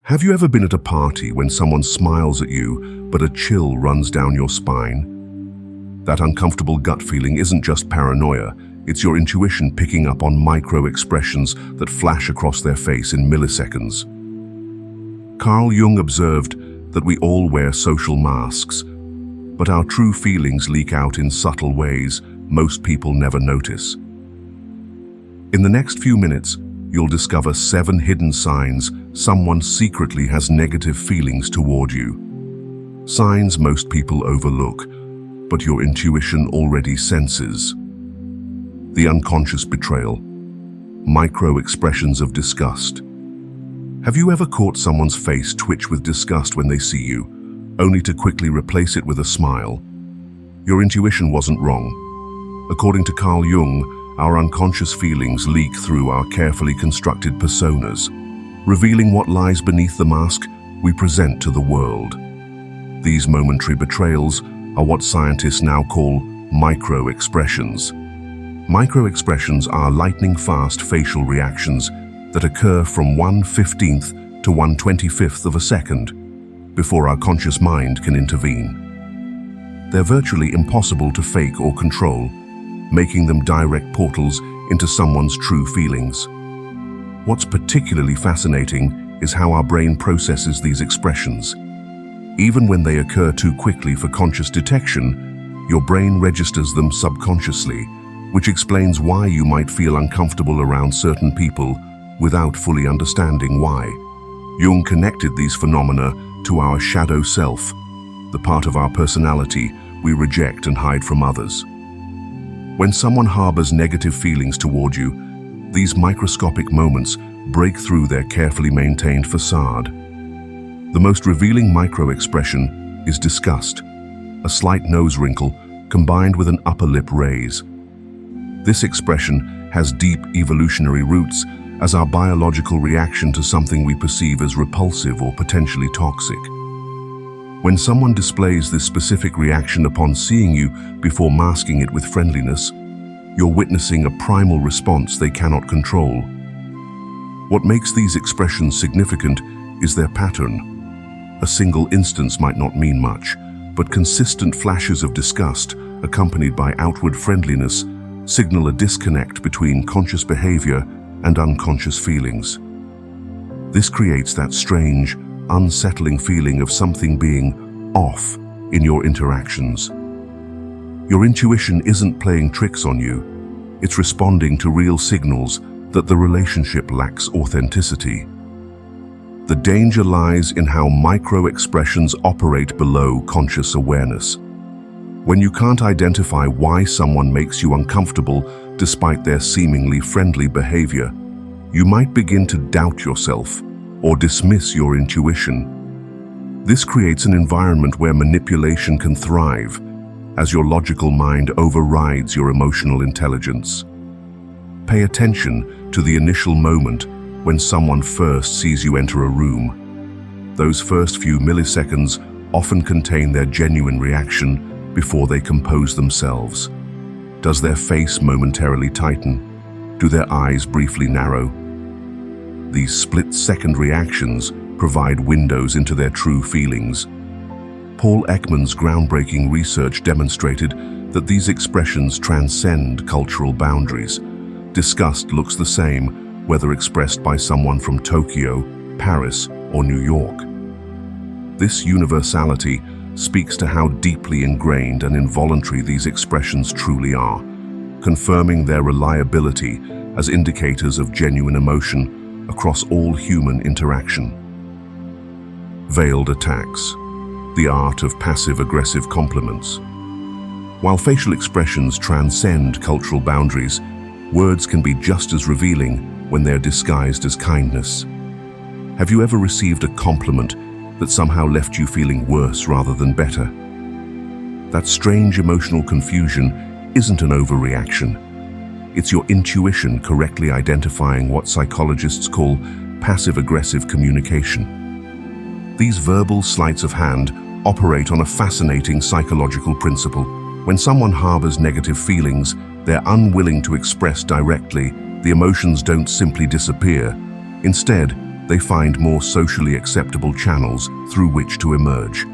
Have you ever been at a party when someone smiles at you, but a chill runs down your spine? That uncomfortable gut feeling isn't just paranoia, it's your intuition picking up on micro-expressions that flash across their face in milliseconds. Carl Jung observed that we all wear social masks, but our true feelings leak out in subtle ways most people never notice. In the next few minutes, you'll discover 7 hidden signs someone secretly has negative feelings toward you. Signs most people overlook, but your intuition already senses. The unconscious betrayal. Micro-expressions of disgust. Have you ever caught someone's face twitch with disgust when they see you, only to quickly replace it with a smile? Your intuition wasn't wrong. According to Carl Jung, our unconscious feelings leak through our carefully constructed personas, revealing what lies beneath the mask we present to the world. These momentary betrayals are what scientists now call micro-expressions. Micro-expressions are lightning-fast facial reactions that occur from 1/15th to 1/25th of a second before our conscious mind can intervene. They're virtually impossible to fake or control, making them direct portals into someone's true feelings. What's particularly fascinating is how our brain processes these expressions. Even when they occur too quickly for conscious detection, your brain registers them subconsciously, which explains why you might feel uncomfortable around certain people without fully understanding why. Jung connected these phenomena to our shadow self, the part of our personality we reject and hide from others. When someone harbors negative feelings toward you, these microscopic moments break through their carefully maintained facade. The most revealing micro-expression is disgust, a slight nose wrinkle combined with an upper lip raise. This expression has deep evolutionary roots as our biological reaction to something we perceive as repulsive or potentially toxic. When someone displays this specific reaction upon seeing you before masking it with friendliness, you're witnessing a primal response they cannot control. What makes these expressions significant is their pattern. A single instance might not mean much, but consistent flashes of disgust, accompanied by outward friendliness, signal a disconnect between conscious behavior and unconscious feelings. This creates that strange, unsettling feeling of something being off in your interactions. Your intuition isn't playing tricks on you. It's responding to real signals that the relationship lacks authenticity. The danger lies in how micro-expressions operate below conscious awareness. When you can't identify why someone makes you uncomfortable despite their seemingly friendly behavior, you might begin to doubt yourself or dismiss your intuition. This creates an environment where manipulation can thrive, as your logical mind overrides your emotional intelligence. Pay attention to the initial moment when someone first sees you enter a room. Those first few milliseconds often contain their genuine reaction before they compose themselves. Does their face momentarily tighten? Do their eyes briefly narrow? These split-second reactions provide windows into their true feelings. Paul Ekman's groundbreaking research demonstrated that these expressions transcend cultural boundaries. Disgust looks the same whether expressed by someone from Tokyo, Paris, or New York. This universality speaks to how deeply ingrained and involuntary these expressions truly are, confirming their reliability as indicators of genuine emotion across all human interaction. Veiled attacks, the art of passive-aggressive compliments. While facial expressions transcend cultural boundaries, words can be just as revealing when they're disguised as kindness. Have you ever received a compliment that somehow left you feeling worse rather than better? That strange emotional confusion isn't an overreaction. It's your intuition correctly identifying what psychologists call passive-aggressive communication. These verbal sleights of hand operate on a fascinating psychological principle. When someone harbors negative feelings they're unwilling to express directly, the emotions don't simply disappear. Instead, they find more socially acceptable channels through which to emerge.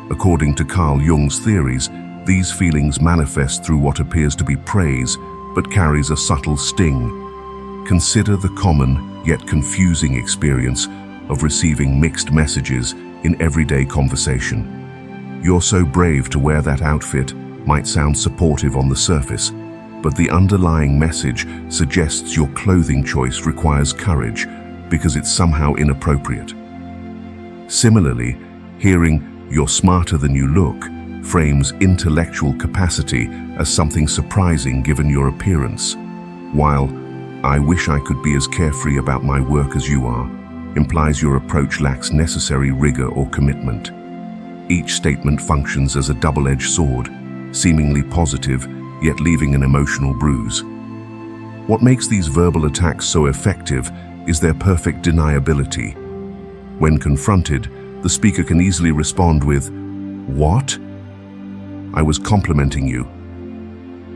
According to Carl Jung's theories, these feelings manifest through what appears to be praise, but carries a subtle sting. Consider the common, yet confusing experience of receiving mixed messages in everyday conversation. "You're so brave to wear that outfit" might sound supportive on the surface, but the underlying message suggests your clothing choice requires courage because it's somehow inappropriate. Similarly, hearing "you're smarter than you look" frames intellectual capacity as something surprising given your appearance, while "I wish I could be as carefree about my work as you are" implies your approach lacks necessary rigor or commitment. Each statement functions as a double-edged sword, seemingly positive, yet leaving an emotional bruise. What makes these verbal attacks so effective is their perfect deniability. When confronted, the speaker can easily respond with, "What? I was complimenting you."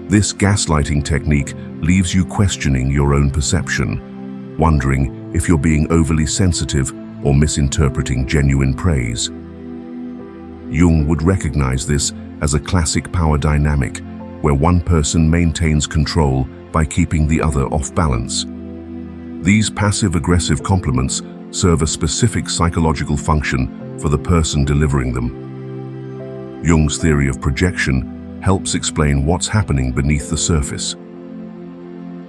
This gaslighting technique leaves you questioning your own perception, wondering if you're being overly sensitive or misinterpreting genuine praise. Jung would recognize this as a classic power dynamic, where one person maintains control by keeping the other off balance. These passive-aggressive compliments serve a specific psychological function for the person delivering them. Jung's theory of projection helps explain what's happening beneath the surface.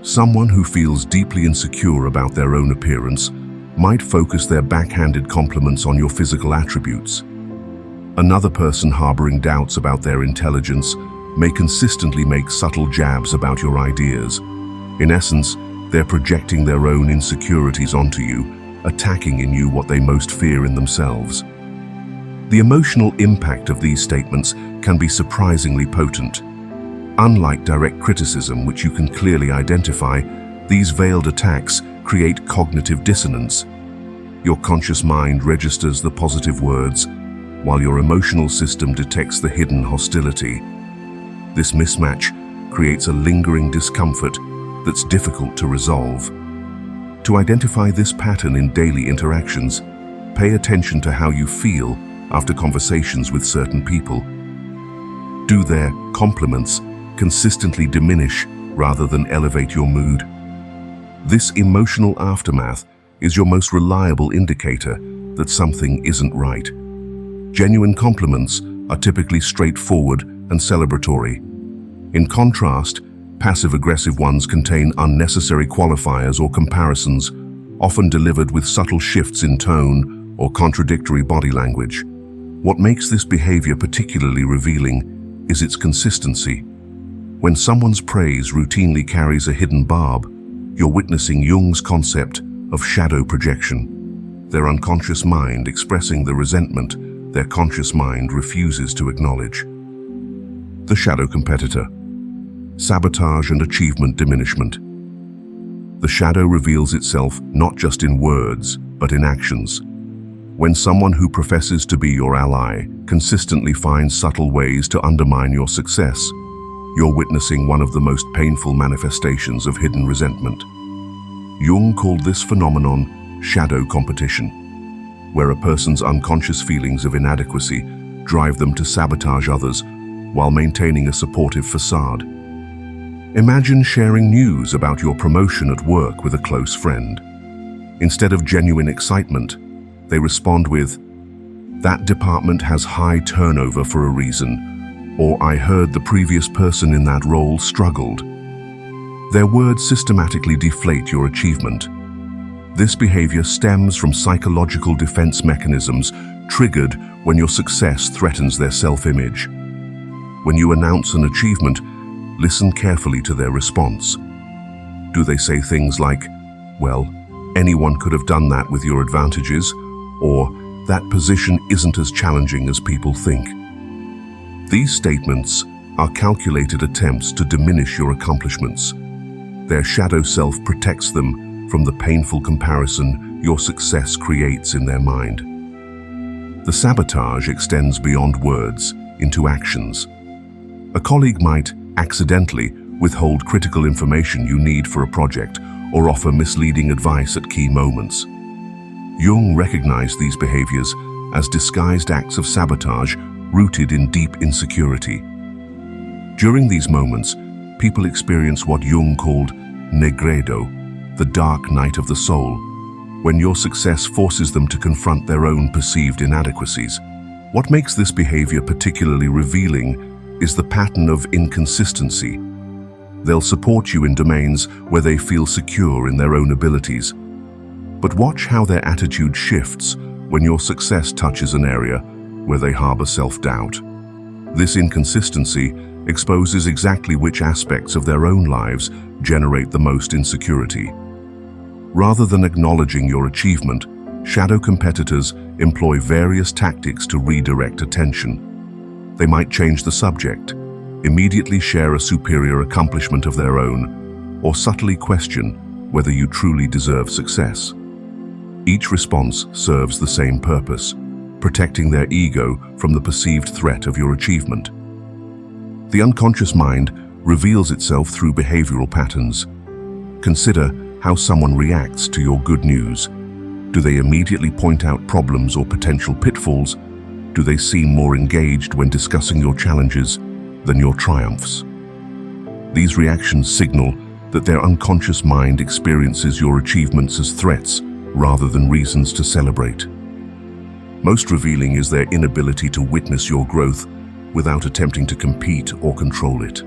Someone who feels deeply insecure about their own appearance might focus their backhanded compliments on your physical attributes. Another person harboring doubts about their intelligence may consistently make subtle jabs about your ideas. In essence, they're projecting their own insecurities onto you, attacking in you what they most fear in themselves. The emotional impact of these statements can be surprisingly potent. Unlike direct criticism, which you can clearly identify, these veiled attacks create cognitive dissonance. Your conscious mind registers the positive words, while your emotional system detects the hidden hostility. This mismatch creates a lingering discomfort that's difficult to resolve. To identify this pattern in daily interactions, pay attention to how you feel after conversations with certain people. Do their compliments consistently diminish rather than elevate your mood? This emotional aftermath is your most reliable indicator that something isn't right. Genuine compliments are typically straightforward and celebratory. In contrast, passive-aggressive ones contain unnecessary qualifiers or comparisons, often delivered with subtle shifts in tone or contradictory body language. What makes this behavior particularly revealing is its consistency. When someone's praise routinely carries a hidden barb, you're witnessing Jung's concept of shadow projection. Their unconscious mind expressing the resentment their conscious mind refuses to acknowledge. The shadow competitor. Sabotage and achievement diminishment. The shadow reveals itself not just in words, but in actions. When someone who professes to be your ally consistently finds subtle ways to undermine your success, you're witnessing one of the most painful manifestations of hidden resentment. Jung called this phenomenon shadow competition, where a person's unconscious feelings of inadequacy drive them to sabotage others while maintaining a supportive facade. Imagine sharing news about your promotion at work with a close friend. Instead of genuine excitement, they respond with, "That department has high turnover for a reason," or "I heard the previous person in that role struggled." Their words systematically deflate your achievement. This behavior stems from psychological defense mechanisms triggered when your success threatens their self-image. When you announce an achievement, listen carefully to their response. Do they say things like, "Well, anyone could have done that with your advantages," or "That position isn't as challenging as people think"? These statements are calculated attempts to diminish your accomplishments. Their shadow self protects them from the painful comparison your success creates in their mind. The sabotage extends beyond words into actions. A colleague might accidentally withhold critical information you need for a project or offer misleading advice at key moments. Jung recognized these behaviors as disguised acts of sabotage rooted in deep insecurity. During these moments, people experience what Jung called negredo, the dark night of the soul, when your success forces them to confront their own perceived inadequacies. What makes this behavior particularly revealing is the pattern of inconsistency. They'll support you in domains where they feel secure in their own abilities. But watch how their attitude shifts when your success touches an area where they harbor self-doubt. This inconsistency exposes exactly which aspects of their own lives generate the most insecurity. Rather than acknowledging your achievement, shadow competitors employ various tactics to redirect attention. They might change the subject, immediately share a superior accomplishment of their own, or subtly question whether you truly deserve success. Each response serves the same purpose, protecting their ego from the perceived threat of your achievement. The unconscious mind reveals itself through behavioral patterns. Consider how someone reacts to your good news. Do they immediately point out problems or potential pitfalls? Do they seem more engaged when discussing your challenges than your triumphs? These reactions signal that their unconscious mind experiences your achievements as threats rather than reasons to celebrate. Most revealing is their inability to witness your growth without attempting to compete or control it.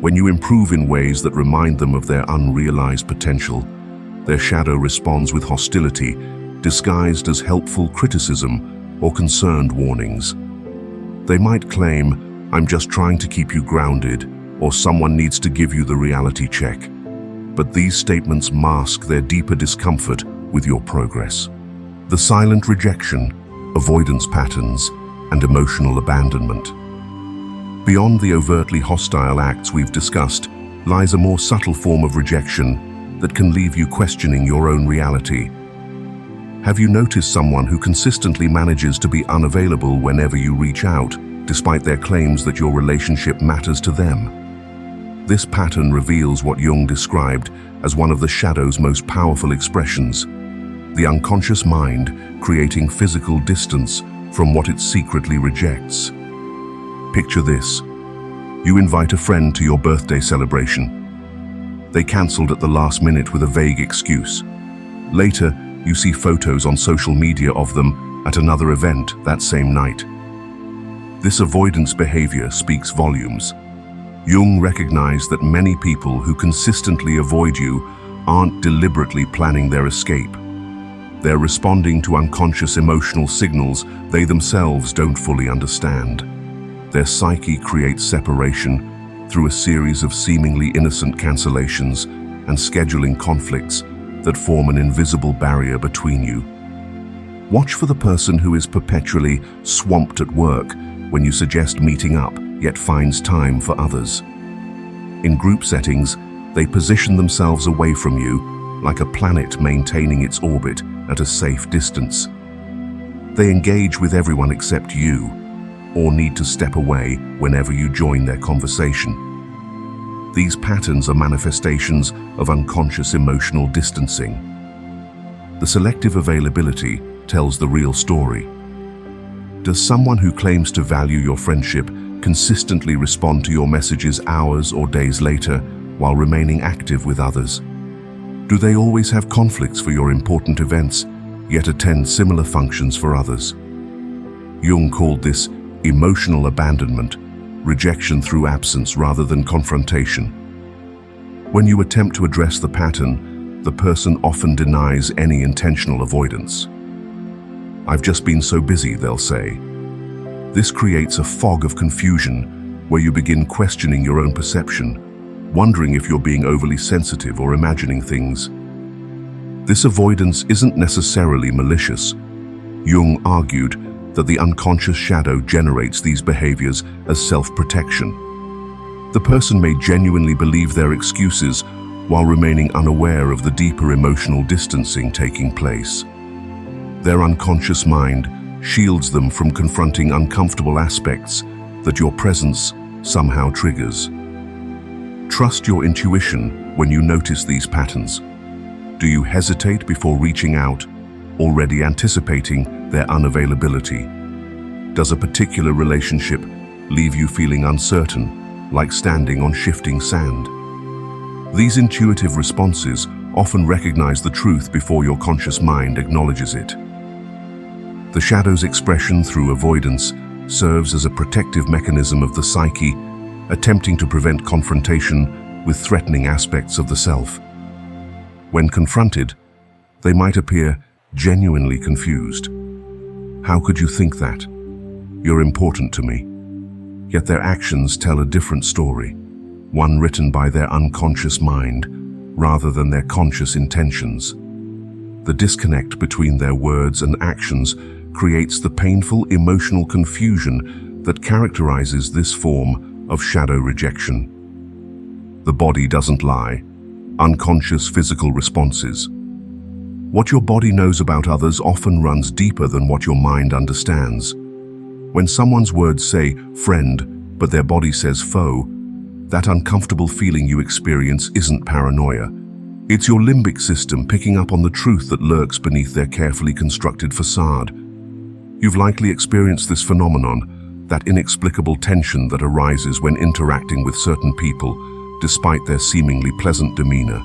When you improve in ways that remind them of their unrealized potential, their shadow responds with hostility, disguised as helpful criticism or concerned warnings. They might claim, "I'm just trying to keep you grounded," or "someone needs to give you the reality check." But these statements mask their deeper discomfort with your progress. The silent rejection, avoidance patterns, and emotional abandonment. Beyond the overtly hostile acts we've discussed lies a more subtle form of rejection that can leave you questioning your own reality. Have you noticed someone who consistently manages to be unavailable whenever you reach out, despite their claims that your relationship matters to them? This pattern reveals what Jung described as one of the shadow's most powerful expressions, the unconscious mind creating physical distance from what it secretly rejects. Picture this. You invite a friend to your birthday celebration. They cancelled at the last minute with a vague excuse. Later, you see photos on social media of them at another event that same night. This avoidance behavior speaks volumes. Jung recognized that many people who consistently avoid you aren't deliberately planning their escape. They're responding to unconscious emotional signals they themselves don't fully understand. Their psyche creates separation through a series of seemingly innocent cancellations and scheduling conflicts that form an invisible barrier between you. Watch for the person who is perpetually swamped at work when you suggest meeting up, yet finds time for others. In group settings, they position themselves away from you, like a planet maintaining its orbit at a safe distance. They engage with everyone except you, or need to step away whenever you join their conversation. These patterns are manifestations of unconscious emotional distancing. The selective availability tells the real story. Does someone who claims to value your friendship consistently respond to your messages hours or days later while remaining active with others? Do they always have conflicts for your important events, yet attend similar functions for others? Jung called this emotional abandonment, rejection through absence rather than confrontation. When you attempt to address the pattern, the person often denies any intentional avoidance. "I've just been so busy," they'll say. This creates a fog of confusion where you begin questioning your own perception, wondering if you're being overly sensitive or imagining things. This avoidance isn't necessarily malicious. Jung argued that the unconscious shadow generates these behaviors as self-protection. The person may genuinely believe their excuses while remaining unaware of the deeper emotional distancing taking place. Their unconscious mind shields them from confronting uncomfortable aspects that your presence somehow triggers. Trust your intuition when you notice these patterns. Do you hesitate before reaching out, already anticipating their unavailability? Does a particular relationship leave you feeling uncertain, like standing on shifting sand? These intuitive responses often recognize the truth before your conscious mind acknowledges it. The shadow's expression through avoidance serves as a protective mechanism of the psyche, attempting to prevent confrontation with threatening aspects of the self. When confronted, they might appear genuinely confused. How could you think that? You're important to me. Yet their actions tell a different story, one written by their unconscious mind rather than their conscious intentions. The disconnect between their words and actions creates the painful emotional confusion that characterizes this form of shadow rejection. The body doesn't lie. Unconscious physical responses. What your body knows about others often runs deeper than what your mind understands. When someone's words say friend, but their body says foe, that uncomfortable feeling you experience isn't paranoia. It's your limbic system picking up on the truth that lurks beneath their carefully constructed facade. You've likely experienced this phenomenon, that inexplicable tension that arises when interacting with certain people, despite their seemingly pleasant demeanor.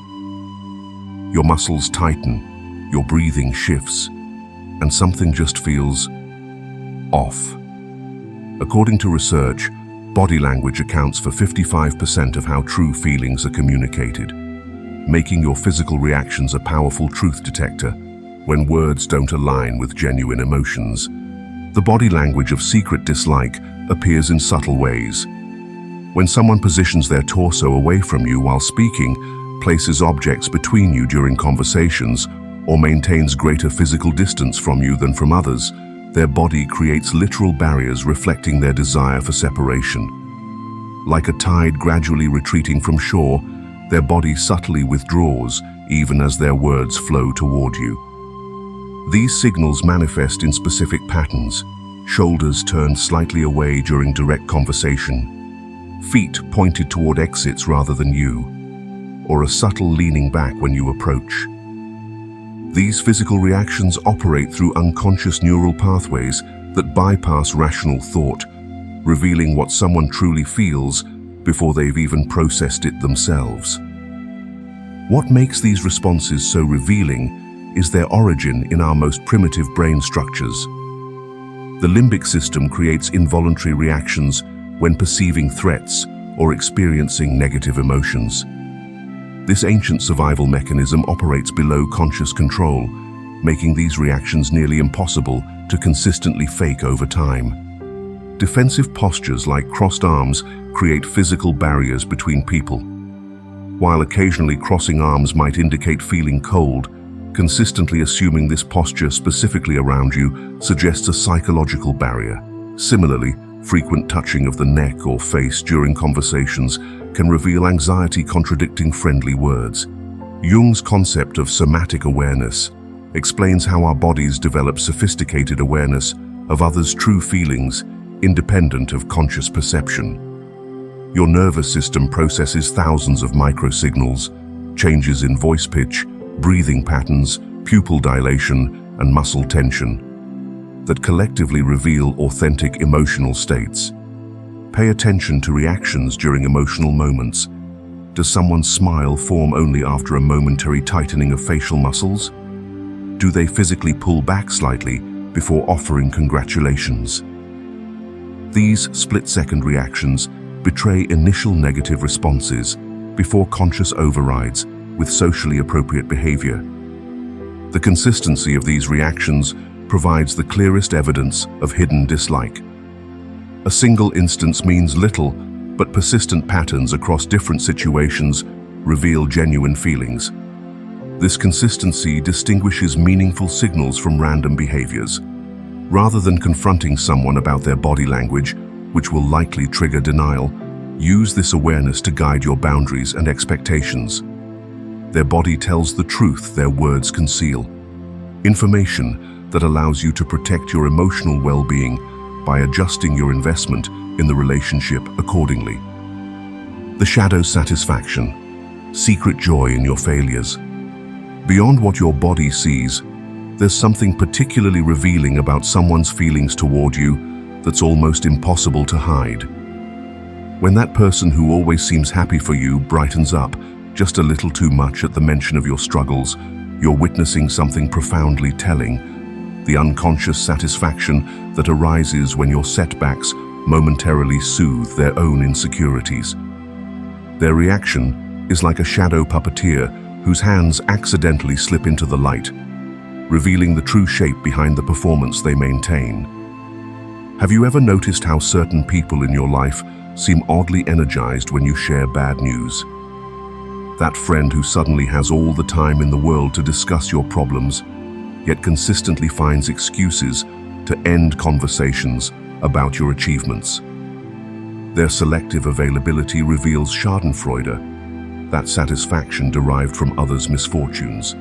Your muscles tighten, your breathing shifts, and something just feels off. According to research, body language accounts for 55% of how true feelings are communicated, making your physical reactions a powerful truth detector when words don't align with genuine emotions. The body language of secret dislike appears in subtle ways. When someone positions their torso away from you while speaking, places objects between you during conversations, or maintains greater physical distance from you than from others, their body creates literal barriers reflecting their desire for separation. Like a tide gradually retreating from shore, their body subtly withdraws even as their words flow toward you. These signals manifest in specific patterns: shoulders turned slightly away during direct conversation, feet pointed toward exits rather than you, or a subtle leaning back when you approach. These physical reactions operate through unconscious neural pathways that bypass rational thought, revealing what someone truly feels before they've even processed it themselves. What makes these responses so revealing is their origin in our most primitive brain structures. The limbic system creates involuntary reactions when perceiving threats or experiencing negative emotions. This ancient survival mechanism operates below conscious control, making these reactions nearly impossible to consistently fake over time. Defensive postures like crossed arms create physical barriers between people. While occasionally crossing arms might indicate feeling cold, consistently assuming this posture specifically around you suggests a psychological barrier. Similarly, frequent touching of the neck or face during conversations can reveal anxiety contradicting friendly words. Jung's concept of somatic awareness explains how our bodies develop sophisticated awareness of others' true feelings independent of conscious perception. Your nervous system processes thousands of microsignals, changes in voice pitch, breathing patterns, pupil dilation, and muscle tension, that collectively reveal authentic emotional states. Pay attention to reactions during emotional moments. Does someone's smile form only after a momentary tightening of facial muscles? Do they physically pull back slightly before offering congratulations? These split-second reactions betray initial negative responses before conscious overrides with socially appropriate behavior. The consistency of these reactions provides the clearest evidence of hidden dislike. A single instance means little, but persistent patterns across different situations reveal genuine feelings. This consistency distinguishes meaningful signals from random behaviors. Rather than confronting someone about their body language, which will likely trigger denial, use this awareness to guide your boundaries and expectations. Their body tells the truth their words conceal. Information that allows you to protect your emotional well-being by adjusting your investment in the relationship accordingly. The shadow satisfaction, secret joy in your failures. Beyond what your body sees, There's something particularly revealing about someone's feelings toward you that's almost impossible to hide. When that person who always seems happy for you brightens up just a little too much at the mention of your struggles, you're witnessing something profoundly telling: the unconscious satisfaction that arises when your setbacks momentarily soothe their own insecurities. Their reaction is like a shadow puppeteer whose hands accidentally slip into the light, revealing the true shape behind the performance they maintain. Have you ever noticed how certain people in your life seem oddly energized when you share bad news? That friend who suddenly has all the time in the world to discuss your problems, yet consistently finds excuses to end conversations about your achievements. Their selective availability reveals schadenfreude, that satisfaction derived from others' misfortunes.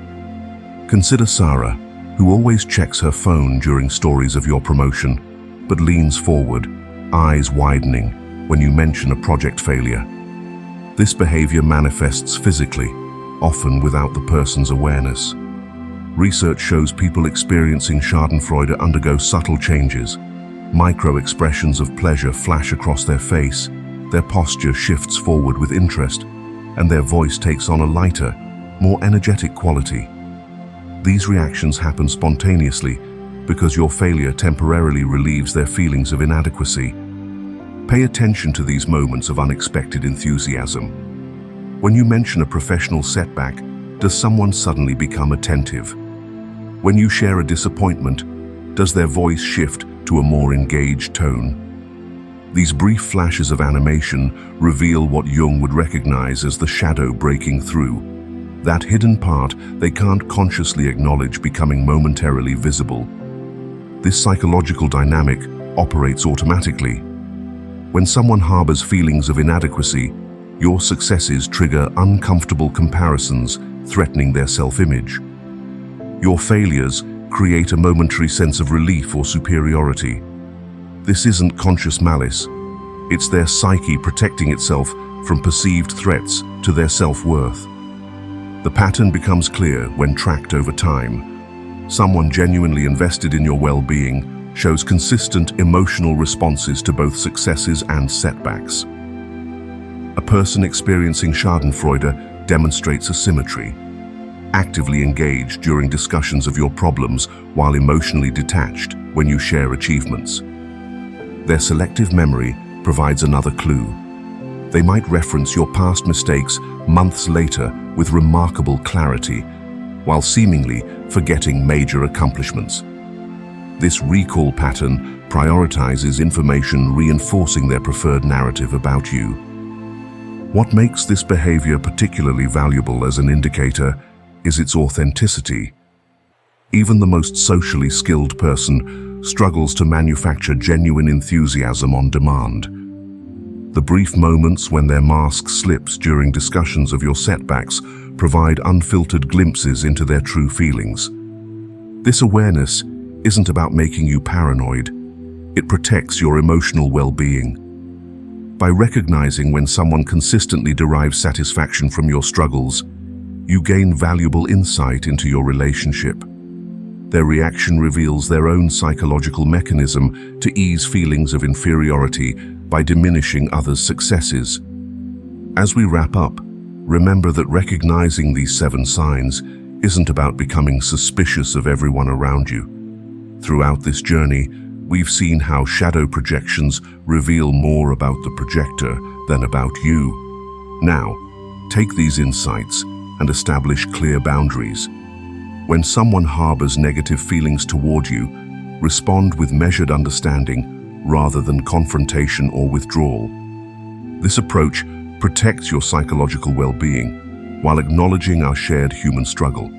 Consider Sarah, who always checks her phone during stories of your promotion, but leans forward, eyes widening, when you mention a project failure. This behavior manifests physically, often without the person's awareness. Research shows people experiencing schadenfreude undergo subtle changes. Micro-expressions of pleasure flash across their face, their posture shifts forward with interest, and their voice takes on a lighter, more energetic quality. These reactions happen spontaneously because your failure temporarily relieves their feelings of inadequacy. Pay attention to these moments of unexpected enthusiasm. When you mention a professional setback, does someone suddenly become attentive? When you share a disappointment, does their voice shift to a more engaged tone? These brief flashes of animation reveal what Jung would recognize as the shadow breaking through, that hidden part they can't consciously acknowledge becoming momentarily visible. This psychological dynamic operates automatically. When someone harbors feelings of inadequacy, your successes trigger uncomfortable comparisons, threatening their self-image. Your failures create a momentary sense of relief or superiority. This isn't conscious malice. It's their psyche protecting itself from perceived threats to their self-worth. The pattern becomes clear when tracked over time. Someone genuinely invested in your well-being shows consistent emotional responses to both successes and setbacks. A person experiencing schadenfreude demonstrates a symmetry, actively engaged during discussions of your problems while emotionally detached when you share achievements. Their selective memory provides another clue. They might reference your past mistakes months later with remarkable clarity, while seemingly forgetting major accomplishments. This recall pattern prioritizes information reinforcing their preferred narrative about you. What makes this behavior particularly valuable as an indicator is its authenticity. Even the most socially skilled person struggles to manufacture genuine enthusiasm on demand. The brief moments when their mask slips during discussions of your setbacks provide unfiltered glimpses into their true feelings. This awareness isn't about making you paranoid. It protects your emotional well-being. By recognizing when someone consistently derives satisfaction from your struggles, you gain valuable insight into your relationship. Their reaction reveals their own psychological mechanism to ease feelings of inferiority by diminishing others' successes. As we wrap up, remember that recognizing these 7 signs isn't about becoming suspicious of everyone around you. Throughout this journey, we've seen how shadow projections reveal more about the projector than about you. Now, take these insights and establish clear boundaries. When someone harbors negative feelings toward you, respond with measured understanding rather than confrontation or withdrawal. This approach protects your psychological well-being while acknowledging our shared human struggle.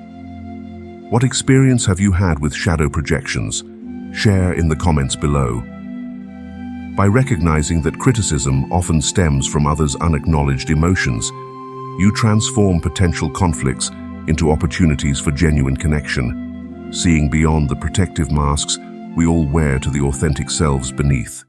What experience have you had with shadow projections? Share in the comments below. By recognizing that criticism often stems from others' unacknowledged emotions, you transform potential conflicts into opportunities for genuine connection, seeing beyond the protective masks we all wear to the authentic selves beneath.